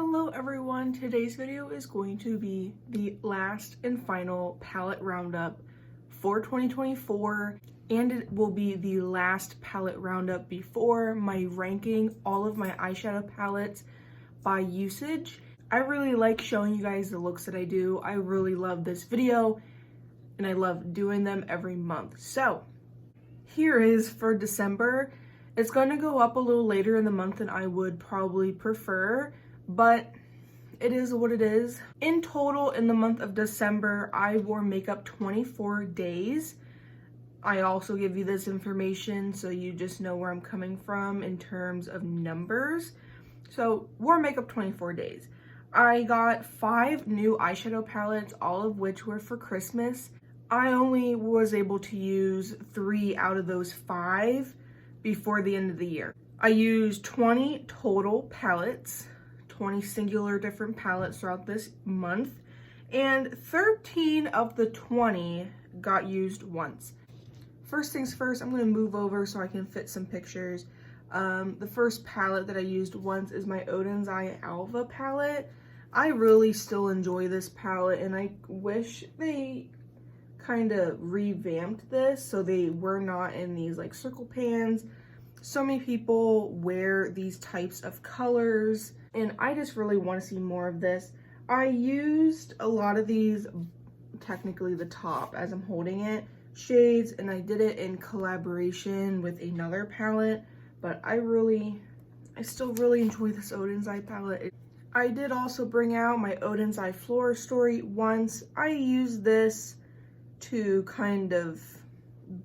Hello everyone, today's video is going to be the last and final palette roundup for 2024, and it will be the last palette roundup before my ranking all of my eyeshadow palettes by usage. I really like showing you guys the looks that I do. I really love this video and I love doing them every month. So here is for December. It's going to go up a little later in the month than I would probably prefer, but it is what it is. In total, in the month of December, I wore makeup 24 days. I also give you this information so you just know where I'm coming from in terms of numbers. So, wore makeup 24 days. I got 5 new eyeshadow palettes, all of which were for Christmas. I only was able to use 3 out of those 5 before the end of the year. I used 20 total palettes, 20 singular different palettes throughout this month, and 13 of the 20 got used once. First things first, I'm going to move over so I can fit some pictures. The first palette that I used once is my Odin's Eye Alva palette. I really still enjoy this palette, and I wish they kind of revamped this so they were not in these like circle pans. So many people wear these types of colors, and I just really want to see more of this. I used a lot of these, technically the top as I'm holding it, shades, and I did it in collaboration with another palette, but I still really enjoy this Odin's Eye palette. I did also bring out my Odin's Eye Floor Story once. I used this to kind of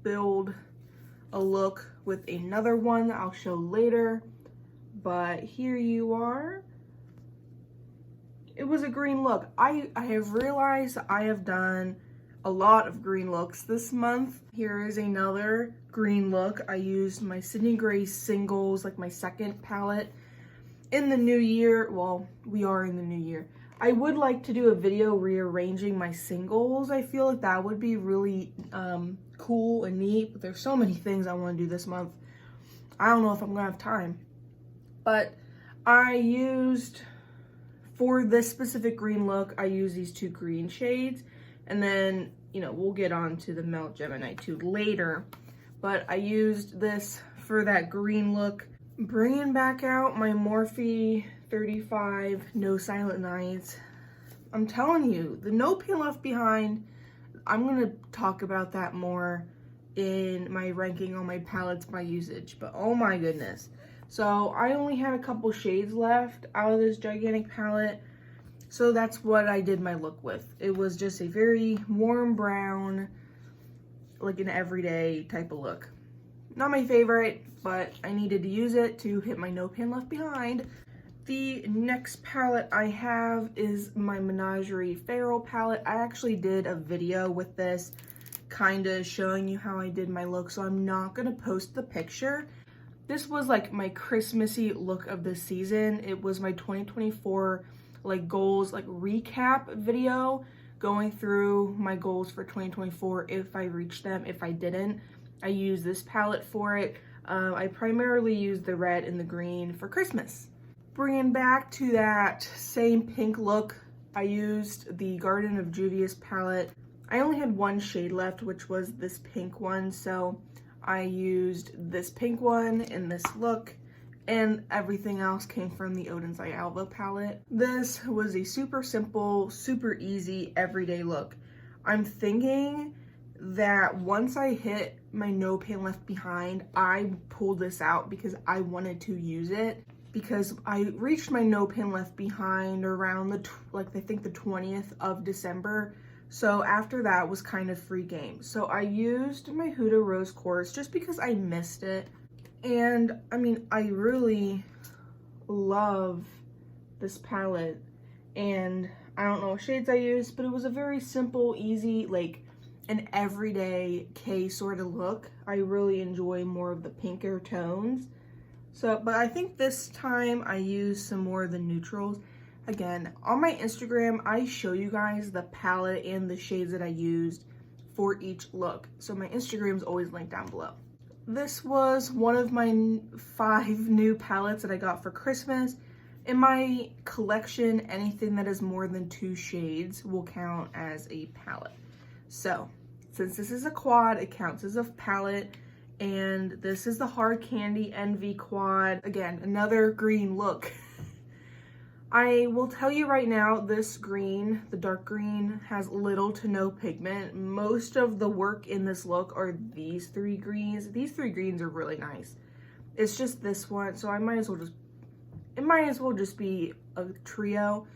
build a look with another one that I'll show later, but here you are. It was a green look. I have realized I have done a lot of green looks this month. Here is another green look. I used my Sydney Gray Singles, like my second palette. In the new year, well, we are in the new year, I would like to do a video rearranging my singles. I feel like that would be really cool and neat, but there's so many things I want to do this month. I don't know if I'm gonna have time. But I used, for this specific green look, I used these 2 green shades, and then, you know, we'll get on to the Melt Gemini 2 later. But I used this for that green look. Bringing back out my Morphe 35 No Silent Nights. I'm telling you, the No Pain Left Behind, I'm going to talk about that more in my ranking on my palettes by usage, but oh my goodness. So I only had a couple shades left out of this gigantic palette, so that's what I did my look with. It was just a very warm brown, like an everyday type of look. Not my favorite, but I needed to use it to hit my No Pain Left Behind. The next palette I have is my Menagerie Feral palette. I actually did a video with this, kind of showing you how I did my look, so I'm not going to post the picture. This was like my Christmassy look of the season. It was my 2024 like goals, like recap video, going through my goals for 2024, if I reached them, if I didn't. I used this palette for it. I primarily used the red and the green for Christmas. Bringing back to that same pink look, I used the Garden of Juvia's palette. I only had 1 shade left, which was this pink one, so I used this pink one in this look, and everything else came from the Odin's Eye Alva palette. This was a super simple, super easy, everyday look. I'm thinking that once I hit my No Pain Left Behind, I pulled this out because I wanted to use it, because I reached my No Pain Left Behind around the, I think the 20th of December. So after that was kind of free game. So I used my Huda Rose Quartz just because I missed it. And I mean, I really love this palette. And I don't know what shades I used, but it was a very simple, easy, like an everyday K sort of look. I really enjoy more of the pinker tones. So, but I think this time I used some more of the neutrals. Again, on my Instagram, I show you guys the palette and the shades that I used for each look. So my Instagram is always linked down below. This was one of my 5 new palettes that I got for Christmas. In my collection, anything that is more than 2 shades will count as a palette. So, since this is a quad, it counts as a palette, and this is the Hard Candy Envy quad. Again, another green look. I will tell you right now, this green, the dark green, has little to no pigment. Most of the work in this look are these 3 greens. These 3 greens are really nice. It's just this one, so it might as well just be a trio,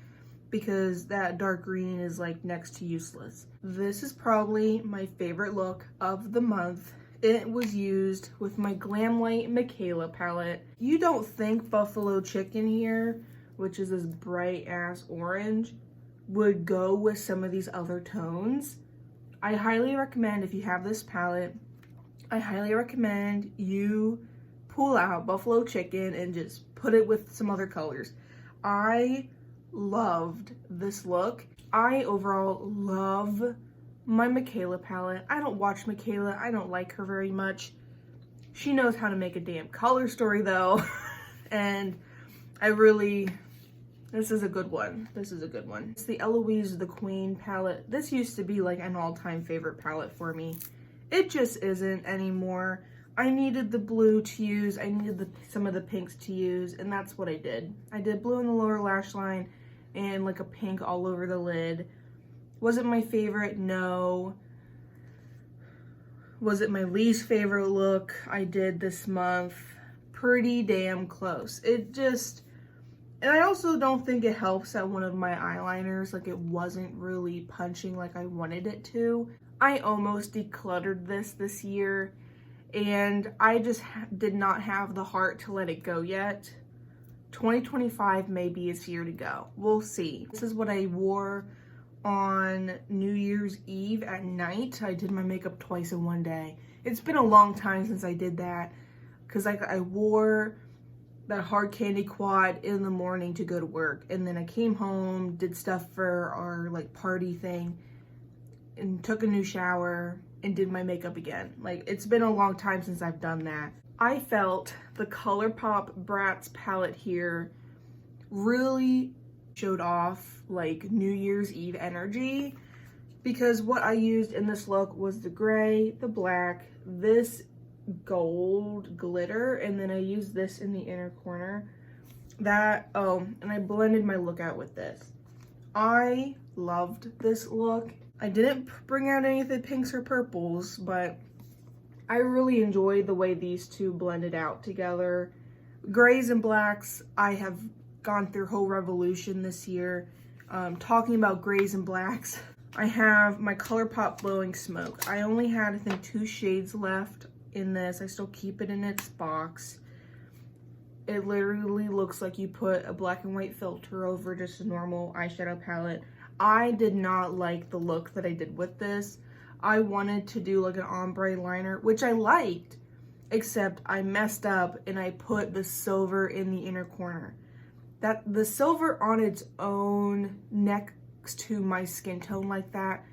because that dark green is like next to useless. This is probably my favorite look of the month. It was used with my Glamlight Michaela palette. You don't think Buffalo Chicken here, which is this bright ass orange, would go with some of these other tones. I highly recommend, if you have this palette, I highly recommend you pull out Buffalo Chicken and just put it with some other colors. I loved this look. I overall love my Michaela palette. I don't watch Michaela. I don't like her very much. She knows how to make a damn color story though. And this is a good one. This is a good one. It's the Eloise the Queen palette. This used to be like an all-time favorite palette for me. It just isn't anymore. I needed the blue to use, I needed some of the pinks to use, and that's what I did. I did blue in the lower lash line and like a pink all over the lid. Was it my favorite? No. Was it my least favorite look I did this month? Pretty damn close. And I also don't think it helps that one of my eyeliners, like it wasn't really punching like I wanted it to. I almost decluttered this year, and I just did not have the heart to let it go yet. 2025 may be its year to go. We'll see. This is what I wore on New Year's Eve at night. I did my makeup twice in one day. It's been a long time since I did that, because I wore that Hard Candy quad in the morning to go to work, and then I came home, did stuff for our like party thing, and took a new shower and did my makeup again. Like, it's been a long time since I've done that. I felt the ColourPop Bratz palette here really showed off like New Year's Eve energy, because what I used in this look was the gray, the black, this gold glitter, and then I used this in the inner corner. And I blended my look out with this. I loved this look. I didn't bring out any of the pinks or purples, but I really enjoyed the way these two blended out together. Grays and blacks, I have gone through whole revolution this year. Talking about grays and blacks, I have my ColourPop Blowing Smoke. I only had, I think, 2 shades left in this. I still keep it in its box. It literally looks like you put a black and white filter over just a normal eyeshadow palette. I did not like the look that I did with this. I wanted to do like an ombre liner, which I liked, except I messed up and I put the silver in the inner corner. The silver on its own next to my skin tone like that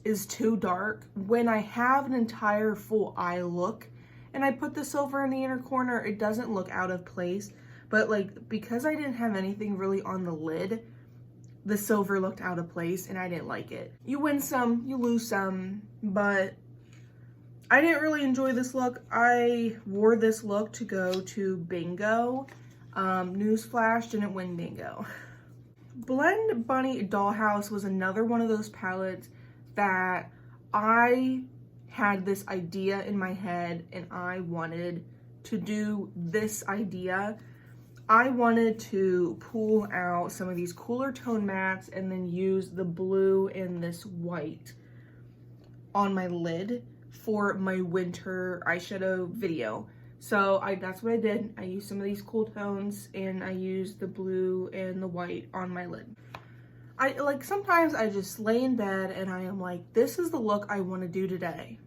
is too dark. When I have an entire full eye look and I put the silver in the inner corner, it doesn't look out of place. But like, because I didn't have anything really on the lid, the silver looked out of place and I didn't like it. You win some, you lose some, but I didn't really enjoy this look. I wore this look to go to bingo. Newsflash, didn't win bingo. Blend Bunny Dollhouse was another one of those palettes that I had this idea in my head and I wanted to do this idea. I wanted to pull out some of these cooler tone mattes and then use the blue and this white on my lid for my winter eyeshadow video. So that's what I did. I used some of these cool tones and I used the blue and the white on my lid. Sometimes I just lay in bed and I am like, this is the look I want to do today.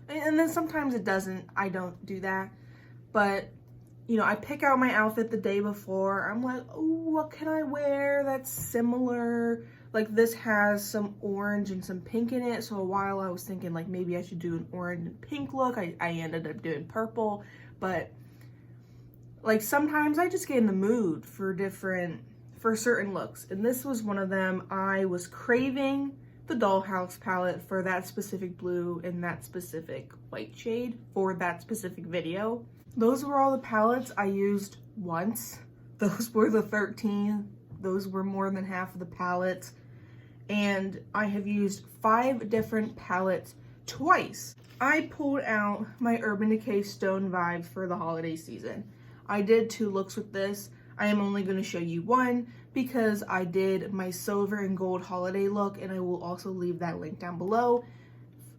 And then sometimes I don't do that. But you know, I pick out my outfit the day before. I'm like, oh, what can I wear that's similar? Like, this has some orange and some pink in it. So a while I was thinking like maybe I should do an orange and pink look. I ended up doing purple, but Like sometimes I just get in the mood for certain looks. And this was one of them. I was craving the Dollhouse palette for that specific blue and that specific white shade for that specific video. Those were all the palettes I used once. Those were the 13. Those were more than half of the palettes. And I have used 5 different palettes twice. I pulled out my Urban Decay Stone Vibes for the holiday season. I did 2 looks with this. I am only going to show you one because I did my silver and gold holiday look, and I will also leave that link down below.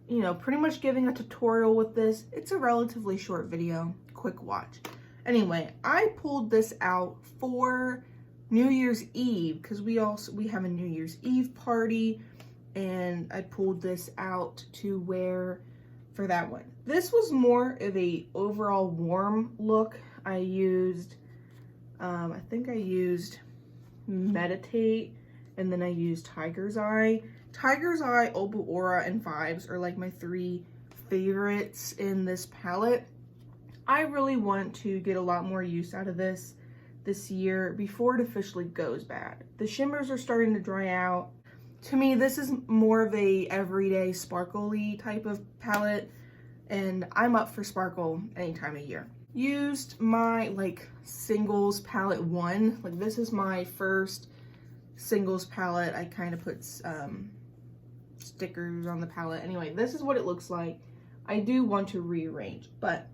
You know, pretty much giving a tutorial with this. It's a relatively short video, quick watch. Anyway, I pulled this out for New Year's Eve because we have a New Year's Eve party, and I pulled this out to wear for that one. This was more of a overall warm look. I used I think I used Meditate, and then I used Tiger's Eye. Tiger's Eye, Opal Aura, and Vibes are like my 3 favorites in this palette. I really want to get a lot more use out of this year before it officially goes bad. The shimmers are starting to dry out. To me, this is more of a everyday sparkly type of palette, and I'm up for sparkle any time of year. Used my like singles palette 1. Like this is my first singles palette. I kind of put stickers on the palette. Anyway, this is what it looks like. I do want to rearrange, but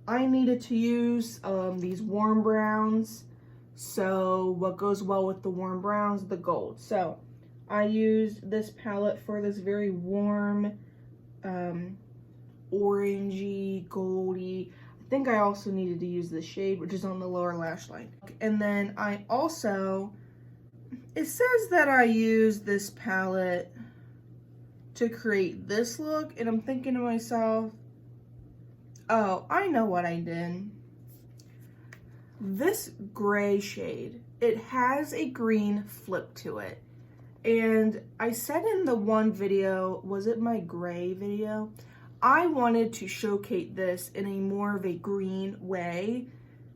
I needed to use these warm browns. So what goes well with the warm browns? The gold. So I used this palette for this very warm, orangey, goldy. I think I also needed to use this shade, which is on the lower lash line. And then I also, it says that I used this palette to create this look, and I'm thinking to myself, oh, I know what I did. This gray shade, it has a green flip to it. And I said in the one video, was it my gray video? I wanted to showcase this in a more of a green way,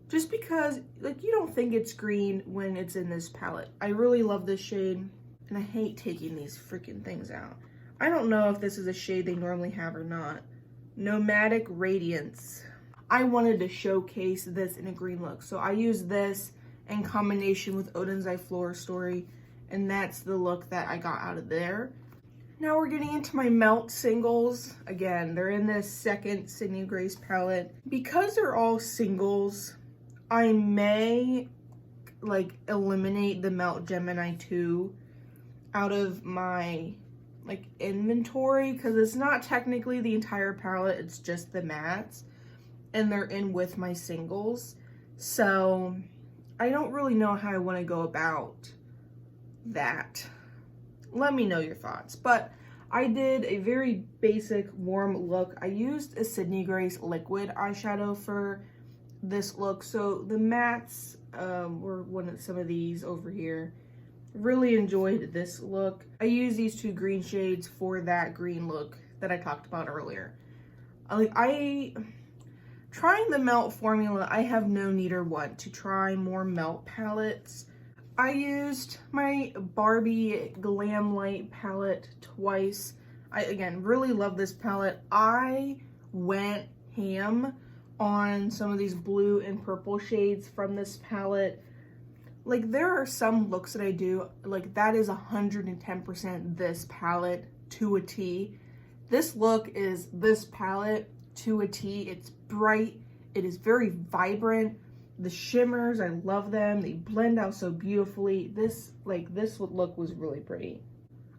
just because like you don't think it's green when it's in this palette. I really love this shade, and I hate taking these freaking things out. I don't know if this is a shade they normally have or not. Nomadic Radiance. I wanted to showcase this in a green look, so I used this in combination with Odin's Eye Flora Story, and that's the look that I got out of there. Now we're getting into my Melt singles. Again, they're in this second Sydney Grace palette. Because they're all singles, I may like eliminate the Melt Gemini 2 out of my like inventory, because it's not technically the entire palette, it's just the mattes, and they're in with my singles. So I don't really know how I want to go about that. Let me know your thoughts. But I did a very basic warm look. I used a Sydney Grace liquid eyeshadow for this look. So the mattes were some of these over here. Really enjoyed this look. I used these 2 green shades for that green look that I talked about earlier. Trying the Melt formula, I have no need or want to try more Melt palettes. I used my Barbie Glam Light palette twice. I, again, really love this palette. I went ham on some of these blue and purple shades from this palette. Like, there are some looks that I do, like, that is 110% this palette to a T. This look is this palette to a T. It's bright. It is very vibrant. The shimmers, I love them. They blend out so beautifully. This look was really pretty.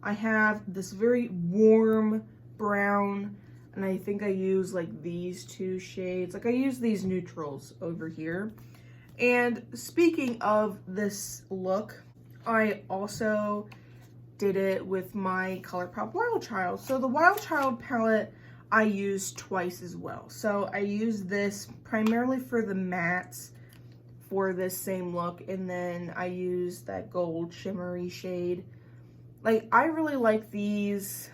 I have this very warm brown, and I think I use like these 2 shades. Like I use these neutrals over here. And speaking of this look, I also did it with my ColourPop Wild Child. So the Wild Child palette I used twice as well. So I used this primarily for the mattes for this same look, and then I used that gold shimmery shade. Like, I really like these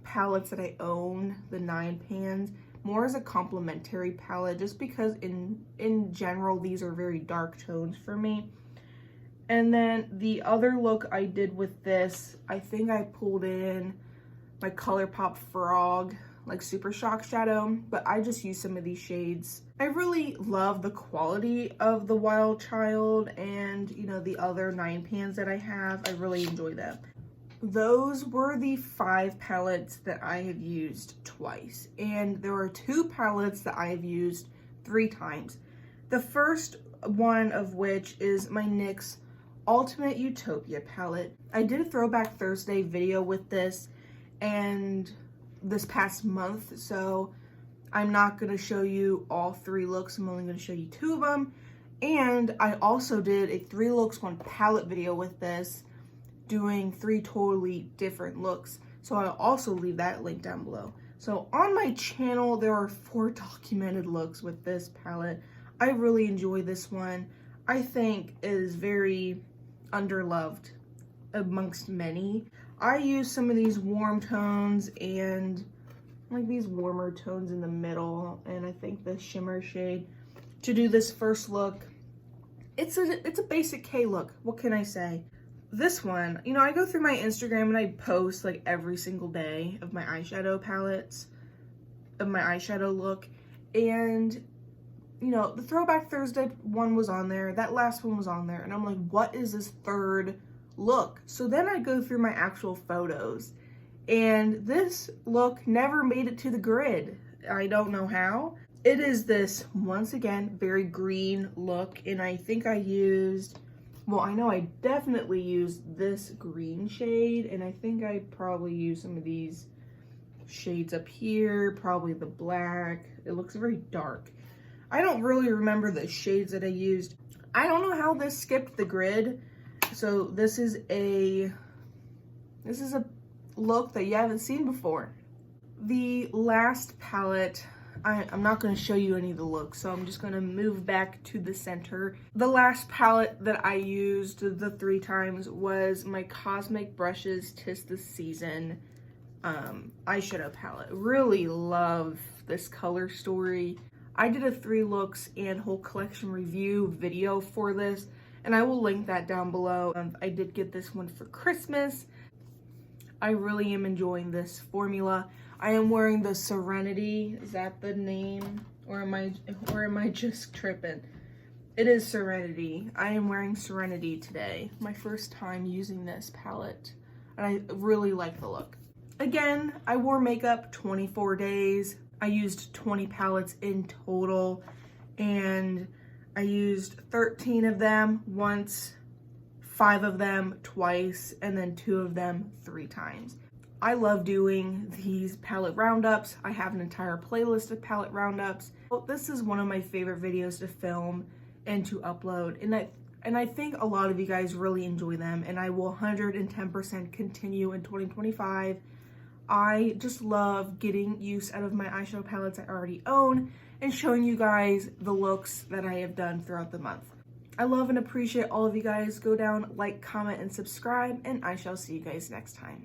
palettes that I own, the 9 pans, more as a complementary palette, just because in general these are very dark tones for me. And then the other look I did with this, I think I pulled in my ColourPop Frog, like Super Shock Shadow, but I just used some of these shades. I really love the quality of the Wild Child and, you know, the other 9 pans that I have. I really enjoy them. Those were the 5 palettes that I have used twice, and there are 2 palettes that I have used 3 times. The first one of which is my NYX Ultimate Utopia palette. I did a Throwback Thursday video with this and this past month, so I'm not going to show you all 3 looks. I'm only going to show you 2 of them. And I also did a 3 looks 1 palette video with this, doing 3 totally different looks. So I'll also leave that link down below. So on my channel, there are 4 documented looks with this palette. I really enjoy this one. I think it is very underloved amongst many. I use some of these warm tones and like these warmer tones in the middle, and I think the shimmer shade to do this first look. It's a basic K look. What can I say? This one, you know, I go through my Instagram and I post like every single day of my eyeshadow palettes, of my eyeshadow look, and you know, the Throwback Thursday one was on there, that last one was on there, and I'm like, what is this third look? So then I go through my actual photos, and this look never made it to the grid. I don't know how. It is this, once again, very green look, and I think I used, well, I know I definitely used this green shade, and I think I probably used some of these shades up here, probably the black. It looks very dark. I don't really remember the shades that I used. I don't know how this skipped the grid. So this is a look that you haven't seen before. The last palette, I'm not going to show you any of the looks, so I'm just going to move back to the center. The last palette that I used the 3 times was my Cosmic Brushes 'Tis the Season eyeshadow palette. Really love this color story. I did a 3 looks and whole collection review video for this, and I will link that down below. I did get this one for Christmas. I really am enjoying this formula. I am wearing the Serenity. Is that the name? Or am I just tripping? It is Serenity. I am wearing Serenity today. My first time using this palette, and I really like the look. Again, I wore makeup 24 days. I used 20 palettes in total, and I used 13 of them once, 5 of them twice, and then 2 of them 3 times. I love doing these palette roundups. I have an entire playlist of palette roundups. This is one of my favorite videos to film and to upload, and I think a lot of you guys really enjoy them, and I will 110% continue in 2025. I just love getting use out of my eyeshadow palettes I already own and showing you guys the looks that I have done throughout the month. I love and appreciate all of you guys. Go down, like, comment, and subscribe, and I shall see you guys next time.